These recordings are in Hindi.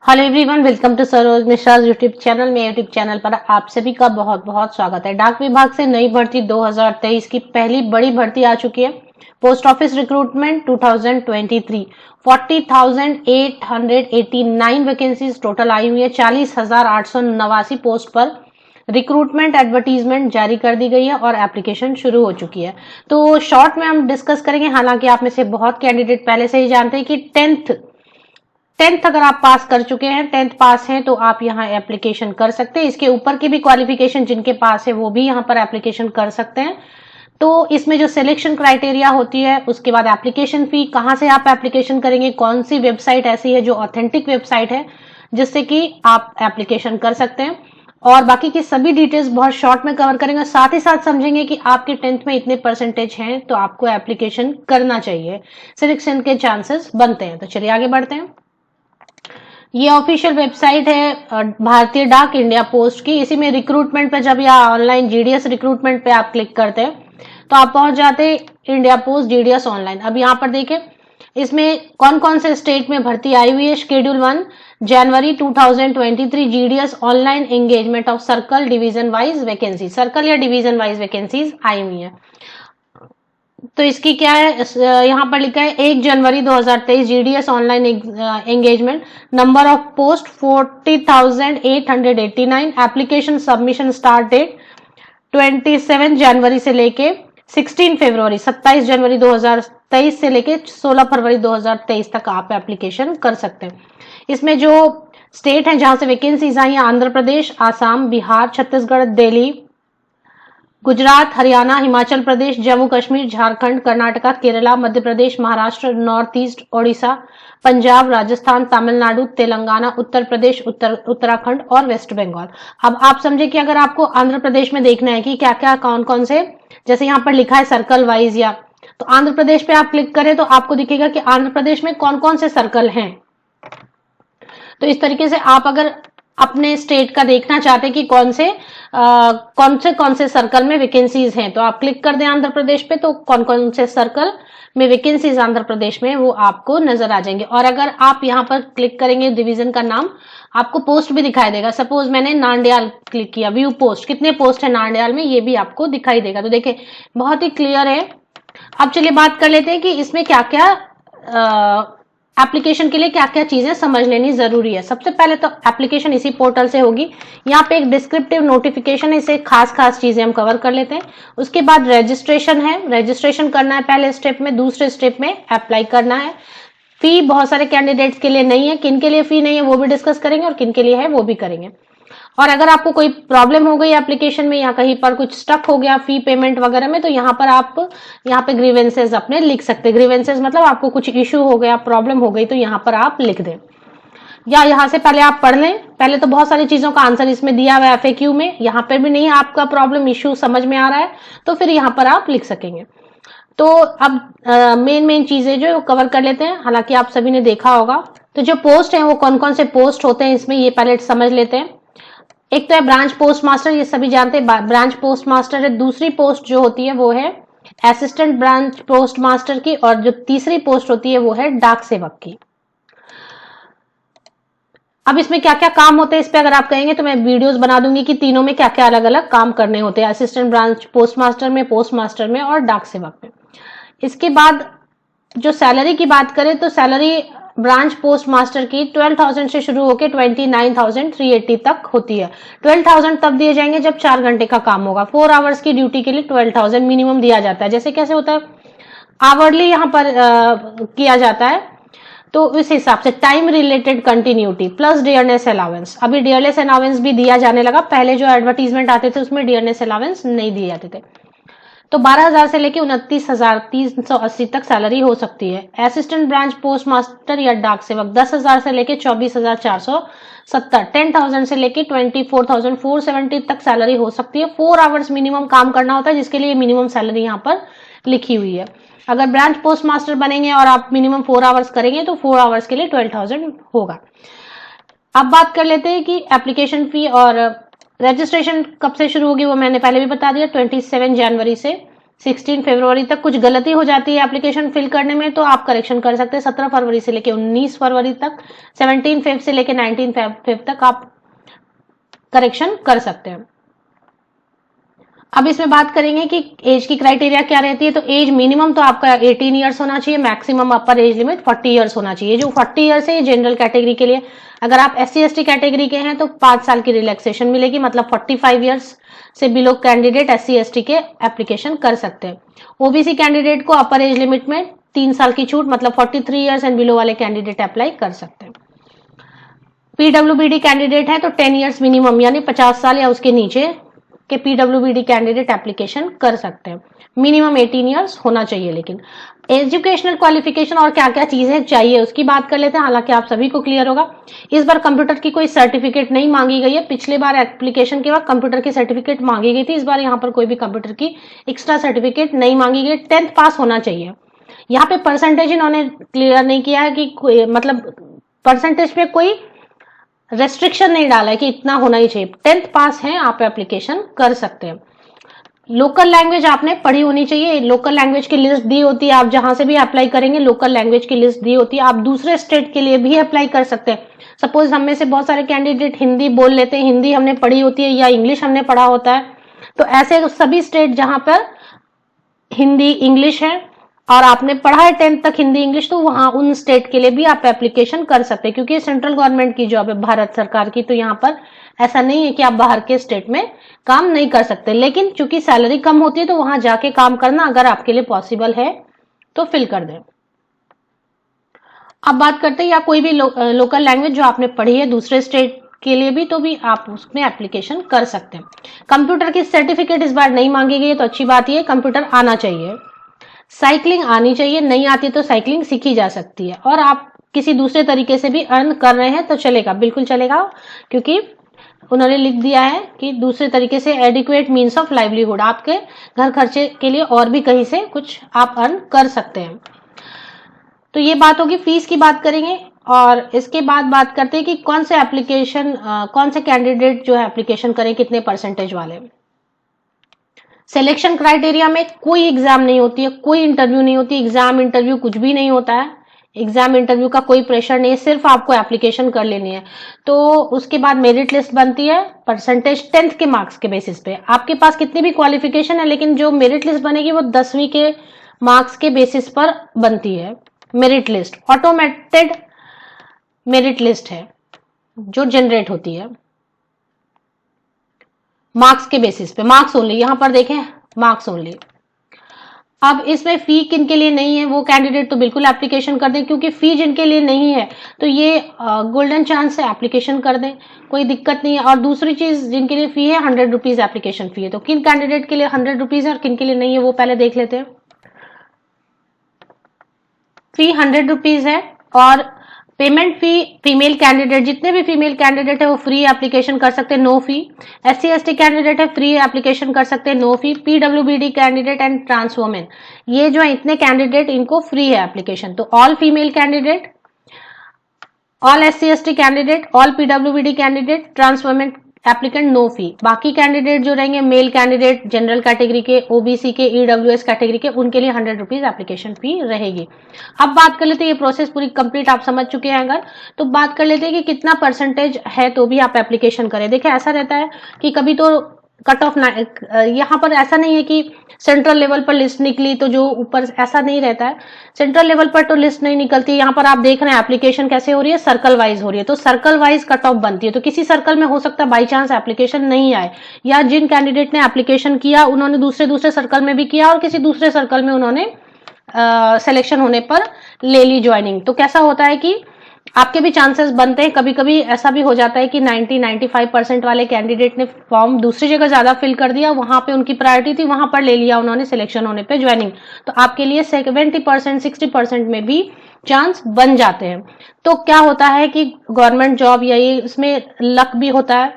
Hello everyone, welcome to Saroj Mishra YouTube channel में। यूट्यूब चैनल पर आप सभी का बहुत बहुत स्वागत है। डाक विभाग से नई भर्ती 2023 की पहली बड़ी भर्ती आ चुकी है। Post office recruitment 2023 40,889 vacancies total I हुई है। 40,889 पोस्ट पर रिक्रूटमेंट एडवर्टीजमेंट जारी कर दी गई है और एप्लीकेशन शुरू हो चुकी है। तो शॉर्ट में हम डिस्कस करेंगे। हालांकि आप में से बहुत कैंडिडेट पहले से ही जानते हैं कि टेंथ अगर आप पास कर चुके हैं, 10th पास हैं, तो आप यहाँ एप्लीकेशन कर सकते हैं। इसके ऊपर की भी क्वालिफिकेशन जिनके पास है वो भी यहाँ पर एप्लीकेशन कर सकते हैं। तो इसमें जो सिलेक्शन क्राइटेरिया होती है, उसके बाद एप्लीकेशन फी, कहाँ से आप एप्लीकेशन करेंगे, कौन सी वेबसाइट ऐसी है जो ऑथेंटिक वेबसाइट है जिससे कि आप एप्लीकेशन कर सकते हैं, और बाकी की सभी डिटेल्स बहुत शॉर्ट में कवर करेंगे। साथ ही साथ समझेंगे कि आपके 10th में इतने परसेंटेज हैं तो आपको एप्लीकेशन करना चाहिए, सिलेक्शन के चांसेस बनते हैं। तो चलिए आगे बढ़ते हैं। ये ऑफिशियल वेबसाइट है भारतीय डाक इंडिया पोस्ट की। इसी में रिक्रूटमेंट पे जब या ऑनलाइन जीडीएस रिक्रूटमेंट पे आप क्लिक करते हैं तो आप पहुंच जाते हैं इंडिया पोस्ट जीडीएस ऑनलाइन। अब यहाँ पर देखें इसमें कौन कौन से स्टेट में भर्ती आई हुई है। शेड्यूल 1 जनवरी 2023 GDS online engagement of circle division wise vacancy, circle या डिवीजन वाइज वैकेंसीज आई हुई है। तो इसकी क्या है, यहाँ पर लिखा है 1 जनवरी 2023 GDS online engagement, number of post 40,889, application submission start date 27 जनवरी से लेके 16 फरवरी 27 जनवरी 2023 से लेके 16 फरवरी 2023 तक आप एप्लीकेशन कर सकते हैं। इसमें जो स्टेट है जहां से वैकेंसीज आई हैं, आंध्र प्रदेश, आसाम, बिहार, छत्तीसगढ़, दिल्ली, गुजरात, हरियाणा, हिमाचल प्रदेश, जम्मू कश्मीर, झारखंड, कर्नाटका, केरला, मध्य प्रदेश, महाराष्ट्र, नॉर्थ ईस्ट, ओडिशा, पंजाब, राजस्थान, तमिलनाडु, तेलंगाना, उत्तर प्रदेश, उत्तराखंड और वेस्ट बंगाल। अब आप समझे कि अगर आपको आंध्र प्रदेश में देखना है कि क्या क्या कौन कौन से, जैसे यहाँ पर लिखा है सर्कल वाइज, या तो आंध्र प्रदेश पे आप क्लिक करें तो आपको दिखेगा कि आंध्र प्रदेश में कौन कौन से सर्कल हैं। तो इस तरीके से आप अगर अपने स्टेट का देखना चाहते हैं कि कौन से सर्कल में वैकेंसीज हैं, तो आप क्लिक कर दें आंध्र प्रदेश पे, तो कौन कौन से सर्कल में वैकेंसीज आंध्र प्रदेश में वो आपको नजर आ जाएंगे। और अगर आप यहाँ पर क्लिक करेंगे डिवीजन का नाम, आपको पोस्ट भी दिखाई देगा। सपोज मैंने नांदयाल क्लिक किया, व्यू पोस्ट, कितने पोस्ट है नांदयाल में ये भी आपको दिखाई देगा। तो देखिए बहुत ही क्लियर है। अब चलिए बात कर लेते हैं कि इसमें क्या क्या एप्लीकेशन के लिए क्या क्या चीजें समझ लेनी जरूरी है। सबसे पहले तो एप्लीकेशन इसी पोर्टल से होगी। यहाँ पे एक डिस्क्रिप्टिव नोटिफिकेशन है, इसे खास चीजें हम कवर कर लेते हैं। उसके बाद रजिस्ट्रेशन है, रजिस्ट्रेशन करना है पहले स्टेप में। दूसरे स्टेप में अप्लाई करना है। फी बहुत सारे कैंडिडेट्स के लिए नहीं है, किन के लिए फी नहीं है वो भी डिस्कस करेंगे और किन के लिए है वो भी करेंगे। और अगर आपको कोई प्रॉब्लम हो गई एप्लीकेशन में या कहीं पर कुछ स्टक हो गया फी पेमेंट वगैरह में, तो यहाँ पर आप यहाँ पे ग्रीवेंसेस अपने लिख सकते हैं। ग्रीवेंसेस मतलब आपको कुछ इश्यू हो गया, प्रॉब्लम हो गई, तो यहाँ पर आप लिख दें, या यहाँ से पहले आप पढ़ लें। पहले तो बहुत सारी चीजों का आंसर इसमें दिया हुआ है एफएक्यू में, यहाँ पर भी नहीं आपका प्रॉब्लम इश्यू समझ में आ रहा है तो फिर यहाँ पर आप लिख सकेंगे। तो अब मेन चीजें जो कवर कर लेते हैं। हालांकि आप सभी ने देखा होगा, तो जो पोस्ट है वो कौन कौन से पोस्ट होते हैं इसमें, ये पहले समझ लेते हैं। एक तो है ब्रांच पोस्ट मास्टर, ये सभी जानते हैं, ब्रांच पोस्ट मास्टर है। दूसरी पोस्ट जो होती है वो है असिस्टेंट ब्रांच पोस्ट मास्टर की, और जो तीसरी पोस्ट होती है वो है डाक सेवक की। अब इसमें क्या क्या काम होते हैं इस पे अगर आप कहेंगे तो मैं वीडियोस बना दूंगी कि तीनों में क्या क्या अलग अलग काम करने होते हैं, असिस्टेंट ब्रांच पोस्ट मास्टर में, पोस्ट मास्टर में और डाक सेवक में। इसके बाद जो सैलरी की बात करें तो सैलरी ब्रांच पोस्ट मास्टर की 12,000 से शुरू होकर 29,380 तक होती है। 12,000 तब दिए जाएंगे जब 4 घंटे का काम होगा। 4 आवर्स की ड्यूटी के लिए 12,000 मिनिमम दिया जाता है। जैसे कैसे होता है, आवरली यहाँ पर किया जाता है, तो उस हिसाब से time related continuity plus dearness allowance. अभी डियरनेस अलाउंस भी दिया जाने लगा, पहले जो एडवर्टीजमेंट आते थे उसमें डियरनेस अलाउंस नहीं दिए जाते थे। तो 12,000 से लेके 29,380 तक सैलरी हो सकती है। असिस्टेंट ब्रांच पोस्ट मास्टर या डाक सेवक 10,000 से लेके 24,470, 10,000 से लेके 24,470 तक सैलरी हो सकती है। 4 आवर्स मिनिमम काम करना होता है, जिसके लिए मिनिमम सैलरी यहाँ पर लिखी हुई है। अगर ब्रांच पोस्ट मास्टर बनेंगे और आप मिनिमम 4 आवर्स करेंगे तो 4 आवर्स के लिए 12,000 होगा। अब बात कर लेते हैं कि एप्लीकेशन फी और रजिस्ट्रेशन कब से शुरू होगी, वो मैंने पहले भी बता दिया, 27 जनवरी से 16 फरवरी तक कुछ गलती हो जाती है एप्लीकेशन फिल करने में तो आप करेक्शन कर सकते हैं। 17 फरवरी से लेके 19 फरवरी तक, 17 फेब से लेके 19 फेब तक आप करेक्शन कर सकते हैं। अब इसमें बात करेंगे कि एज की क्राइटेरिया क्या रहती है। तो एज मिनिमम तो आपका 18 ईयर्स होना चाहिए, मैक्सिमम अपर एज लिमिट 40 ईयर्स होना चाहिए। जो 40 ईयर्स है ये जनरल कैटेगरी के लिए। अगर आप SC/ST कैटेगरी के हैं तो 5 साल की रिलैक्सेशन मिलेगी, मतलब 45 ईयर्स से बिलो कैंडिडेट SC/ST के एप्लीकेशन कर सकते हैं। ओबीसी कैंडिडेट को अपर एज लिमिट में 3 साल की छूट, मतलब 43 ईयर्स एंड बिलो वाले कैंडिडेट अप्लाई कर सकते हैं। PWBD कैंडिडेट है तो 10 ईयर्स मिनिमम यानी 50 साल या उसके नीचे के PWBD कैंडिडेट एप्लीकेशन कर सकते हैं। मिनिमम 18 ईयर्स होना चाहिए। लेकिन एजुकेशनल क्वालिफिकेशन और क्या क्या चीजें चाहिए उसकी बात कर लेते हैं, हालांकि आप सभी को क्लियर होगा। इस बार कंप्यूटर की कोई सर्टिफिकेट नहीं मांगी गई है। पिछले बार एप्लीकेशन के बाद कंप्यूटर की सर्टिफिकेट मांगी गई थी, इस बार यहाँ पर कोई भी कंप्यूटर की एक्स्ट्रा सर्टिफिकेट नहीं मांगी गई। 10th पास होना चाहिए। यहाँ पे परसेंटेज इन्होंने क्लियर नहीं किया है कि मतलब परसेंटेज पे कोई रेस्ट्रिक्शन नहीं डाला है कि इतना होना ही चाहिए। 10th पास है आप एप्लीकेशन कर सकते हैं। लोकल लैंग्वेज आपने पढ़ी होनी चाहिए। लोकल लैंग्वेज की लिस्ट दी होती है, आप जहां से भी अप्लाई करेंगे लोकल लैंग्वेज की लिस्ट दी होती है। आप दूसरे स्टेट के लिए भी अप्लाई कर सकते हैं। सपोज हम में से बहुत सारे कैंडिडेट हिंदी बोल लेते हैं, हिंदी हमने पढ़ी होती है या इंग्लिश हमने पढ़ा होता है, तो ऐसे सभी स्टेट जहां पर हिंदी इंग्लिश है और आपने पढ़ा है 10th तक हिंदी इंग्लिश, तो वहां उन स्टेट के लिए भी आप एप्लीकेशन कर सकते हैं। क्योंकि ये सेंट्रल गवर्नमेंट की जॉब है, भारत सरकार की, तो यहाँ पर ऐसा नहीं है कि आप बाहर के स्टेट में काम नहीं कर सकते। लेकिन चूंकि सैलरी कम होती है तो वहां जाके काम करना अगर आपके लिए पॉसिबल है तो फिल कर दें। अब बात करते हैं या कोई भी लोकल लैंग्वेज जो आपने पढ़ी है दूसरे स्टेट के लिए भी, तो भी आप उसमें एप्लीकेशन कर सकते हैं। कंप्यूटर की सर्टिफिकेट इस बार नहीं मांगी गई है तो अच्छी बात यह कंप्यूटर आना चाहिए। साइकिलिंग आनी चाहिए, नहीं आती तो साइकिलिंग सीखी जा सकती है। और आप किसी दूसरे तरीके से भी अर्न कर रहे हैं तो चलेगा, बिल्कुल चलेगा, क्योंकि उन्होंने लिख दिया है कि दूसरे तरीके से एडिक्वेट मीन्स ऑफ लाइवलीहुड, आपके घर खर्चे के लिए और भी कहीं से कुछ आप अर्न कर सकते हैं। तो ये बात होगी। फीस की बात करेंगे और इसके बाद बात करते हैं कि कौन से एप्लीकेशन कौन से कैंडिडेट जो है एप्लीकेशन करें, कितने परसेंटेज वाले। सिलेक्शन क्राइटेरिया में कोई एग्जाम नहीं होती है, कोई इंटरव्यू नहीं होती, एग्जाम इंटरव्यू कुछ भी नहीं होता है। एग्जाम इंटरव्यू का कोई प्रेशर नहीं है, सिर्फ आपको एप्लीकेशन कर लेनी है। तो उसके बाद मेरिट लिस्ट बनती है परसेंटेज 10th के मार्क्स के बेसिस पे। आपके पास कितनी भी क्वालिफिकेशन है लेकिन जो मेरिट लिस्ट बनेगी वो 10वीं के मार्क्स के बेसिस पर बनती है। Merit list automated merit list है जो जनरेट होती है मार्क्स के बेसिस पे, मार्क्स ओनली। यहां पर देखें मार्क्स ओनली। अब इसमें फी किन के लिए नहीं है वो कैंडिडेट तो बिल्कुल एप्लीकेशन कर दें, क्योंकि फी जिनके लिए नहीं है तो ये गोल्डन चांस है, एप्लीकेशन कर दें, कोई दिक्कत नहीं है। और दूसरी चीज जिनके लिए फी है 100 रुपीज एप्लीकेशन फी है। तो किन कैंडिडेट के लिए 100 रुपीज है और किन के लिए नहीं है वो पहले देख लेते हैं। फी 100 रुपीज है और पेमेंट फी फीमेल कैंडिडेट, जितने भी फीमेल कैंडिडेट है वो फ्री एप्लीकेशन कर सकते हैं, नो फी। SC/ST कैंडिडेट है फ्री एप्लीकेशन कर सकते हैं, no fee. PWBD candidate and trans women, ये जो है इतने कैंडिडेट इनको फ्री है एप्लीकेशन। तो all female candidate, all SC/ST candidate, all PWBD candidate, trans women applicant no fee. बाकी कैंडिडेट जो रहेंगे मेल कैंडिडेट, जनरल कैटेगरी के, OBC के, EWS कैटेगरी के, उनके लिए 100 रुपीज एप्लीकेशन फी रहेगी। अब बात कर लेते हैं, ये प्रोसेस पूरी कंप्लीट आप समझ चुके हैं अगर, तो बात कर लेते हैं कि कितना परसेंटेज है तो भी आप एप्लीकेशन करें। देखिए ऐसा रहता है कि कभी तो कट ऑफ, यहाँ पर ऐसा नहीं है कि सेंट्रल लेवल पर लिस्ट निकली तो जो ऊपर, ऐसा नहीं रहता है। सेंट्रल लेवल पर तो लिस्ट नहीं निकलती। यहाँ पर आप देख रहे हैं एप्लीकेशन कैसे हो रही है, सर्कल वाइज हो रही है। तो सर्कल वाइज कट ऑफ बनती है। तो किसी सर्कल में हो सकता है बाई चांस एप्लीकेशन नहीं आए, या जिन कैंडिडेट ने एप्लीकेशन किया उन्होंने दूसरे सर्कल में भी किया और किसी दूसरे सर्कल में उन्होंने सिलेक्शन होने पर ले ली ज्वाइनिंग। तो कैसा होता है कि आपके भी चांसेस बनते हैं। कभी कभी ऐसा भी हो जाता है कि 90-95% वाले कैंडिडेट ने फॉर्म दूसरी जगह ज्यादा फिल कर दिया, वहां पे उनकी प्रायोरिटी थी, वहां पर ले लिया उन्होंने सिलेक्शन होने पे ज्वाइनिंग। तो आपके लिए 70% 60% में भी चांस बन जाते हैं। तो क्या होता है कि गवर्नमेंट जॉब या ये इसमें लक भी होता है,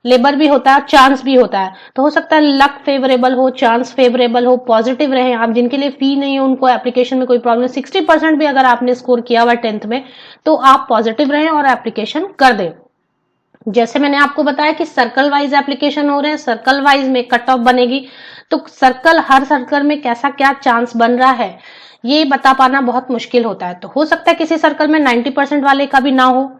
लेबर भी होता है, चांस भी होता है। तो हो सकता है लक फेवरेबल हो, चांस फेवरेबल हो, पॉजिटिव रहे आप। जिनके लिए फी नहीं है उनको एप्लीकेशन में कोई प्रॉब्लम, 60% भी अगर आपने स्कोर किया हुआ 10th में तो आप पॉजिटिव रहें और एप्लीकेशन कर दें। जैसे मैंने आपको बताया कि सर्कल वाइज एप्लीकेशन हो रहे हैं, सर्कल वाइज में कट ऑफ बनेगी, तो हर सर्कल में कैसा क्या चांस बन रहा है ये बता पाना बहुत मुश्किल होता है। तो हो सकता है किसी सर्कल में 90% वाले का भी ना हो,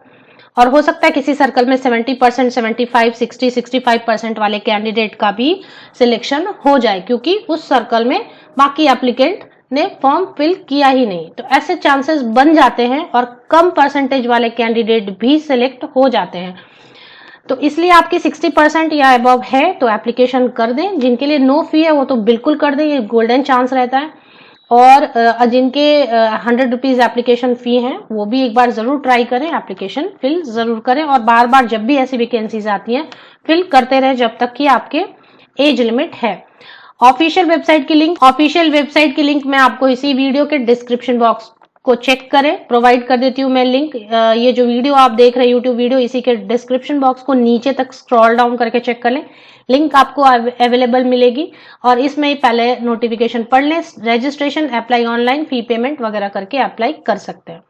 और हो सकता है किसी सर्कल में 70%, 75, 60, 65% वाले कैंडिडेट का भी सिलेक्शन हो जाए, क्योंकि उस सर्कल में बाकी एप्लीकेंट ने फॉर्म फिल किया ही नहीं। तो ऐसे चांसेस बन जाते हैं और कम परसेंटेज वाले कैंडिडेट भी सिलेक्ट हो जाते हैं। तो इसलिए आपकी 60% या अबव है तो एप्लीकेशन कर दें। जिनके लिए नो फी है वो तो बिल्कुल कर दें, ये गोल्डन चांस रहता है। और जिनके 100 रुपीज एप्लीकेशन फी है वो भी एक बार जरूर ट्राई करें, एप्लीकेशन फिल जरूर करें, और बार बार जब भी ऐसी वैकेंसीज आती हैं फिल करते रहे जब तक कि आपके एज लिमिट है। ऑफिशियल वेबसाइट की लिंक मैं आपको इसी वीडियो के डिस्क्रिप्शन बॉक्स को चेक करें, प्रोवाइड कर देती हूँ मैं लिंक। ये जो वीडियो आप देख रहे हैं यूट्यूब वीडियो, इसी के डिस्क्रिप्शन बॉक्स को नीचे तक स्क्रॉल डाउन करके चेक कर लें, लिंक आपको अवेलेबल मिलेगी। और इसमें ही पहले नोटिफिकेशन पढ़ लें, registration, apply online, fee payment वगैरह करके अप्लाई कर सकते हैं।